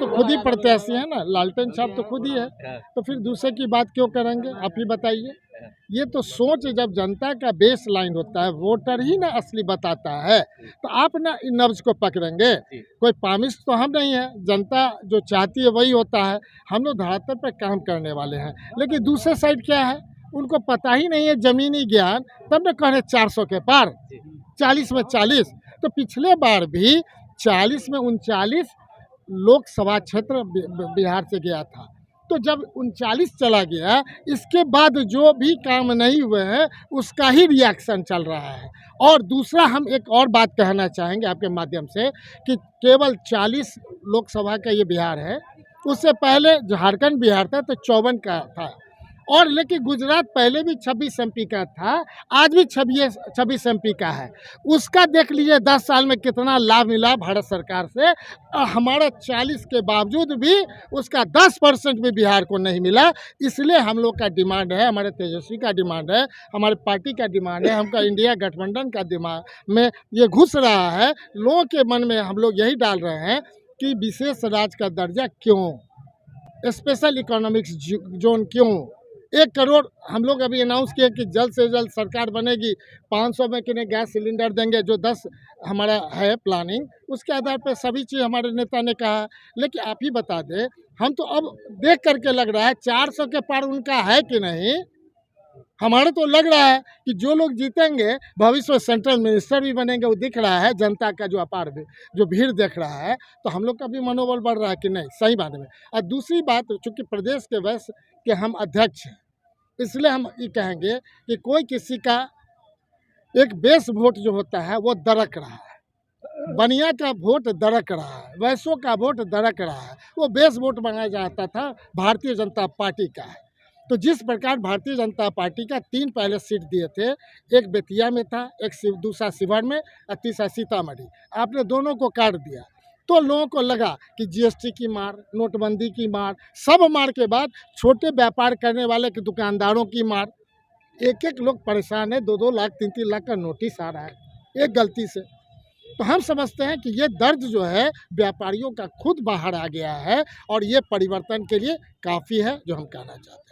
तो खुद ही प्रत्याशी है ना, लालटेन साहब तो खुद ही है, तो फिर दूसरे की बात क्यों करेंगे? आप ही बताइए। ये तो सोच जब जनता का बेस लाइन होता है, वोटर ही ना असली बताता है, तो आप ना इन नब्ज को पकड़ेंगे। कोई पामिश तो हम नहीं है, जनता जो चाहती है वही होता है। हम लोग धरातल पर काम करने वाले हैं, लेकिन दूसरे साइड क्या है, उनको पता ही नहीं है ज़मीनी ज्ञान, तब न कह रहे 400 के पार, 40 में 40। तो पिछले बार भी 40 में 39 लोकसभा क्षेत्र बिहार से गया था। तो जब 39 चला गया, इसके बाद जो भी काम नहीं हुए हैं उसका ही रिएक्शन चल रहा है। और दूसरा हम एक और बात कहना चाहेंगे आपके माध्यम से कि केवल 40 लोकसभा का ये बिहार है, उससे पहले झारखंड बिहार था तो 54 का था। और लेकिन गुजरात पहले भी 26 एमपी का था, आज भी 26 एमपी का है। उसका देख लीजिए 10 साल में कितना लाभ मिला भारत सरकार से। हमारा 40 के बावजूद भी उसका 10% भी बिहार को नहीं मिला। इसलिए हम लोग का डिमांड है, हमारे तेजस्वी का डिमांड है, हमारे पार्टी का डिमांड है, हमका इंडिया गठबंधन का दिमाग में ये घुस रहा है, लोगों के मन में हम लोग यही डाल रहे हैं कि विशेष राज्य का दर्जा क्यों, स्पेशल इकोनॉमिक्स जोन क्यों। 1 करोड़ हम लोग अभी अनाउंस किए कि जल्द से जल्द सरकार बनेगी, 500 में कितने गैस सिलेंडर देंगे, जो 10 हमारा है प्लानिंग, उसके आधार पर सभी चीज़ हमारे नेता ने कहा। लेकिन आप ही बता दें, हम तो अब देख करके लग रहा है 400 के पार उनका है कि नहीं। हमारे तो लग रहा है कि जो लोग जीतेंगे भविष्य में सेंट्रल मिनिस्टर भी बनेंगे, वो दिख रहा है। जनता का जो अपार जो भीड़ देख रहा है, तो हम लोग का भी मनोबल बढ़ रहा है कि नहीं, सही बात में। और दूसरी बात, चूँकि प्रदेश के वैसे के हम अध्यक्ष हैं, इसलिए हम ये कहेंगे कि कोई किसी का एक बेस वोट जो होता है वो दरक रहा है, बनिया का वोट दरक रहा है, वैसों का वोट दरक रहा है। वो बेस वोट बनाया जाता था भारतीय जनता पार्टी का है। तो जिस प्रकार भारतीय जनता पार्टी का 3 पहले सीट दिए थे, एक बेतिया में था, एक दूसरा शिवहर में और तीसरा सीतामढ़ी, आपने दोनों को काट दिया। तो लोगों को लगा कि जीएसटी की मार, नोटबंदी की मार, सब मार के बाद छोटे व्यापार करने वाले के दुकानदारों की मार, एक लोग परेशान है, 2-2 लाख 3-3 लाख का नोटिस आ रहा है एक गलती से। तो हम समझते हैं कि ये दर्द जो है व्यापारियों का खुद बाहर आ गया है, और ये परिवर्तन के लिए काफ़ी है, जो हम कहना चाहते हैं।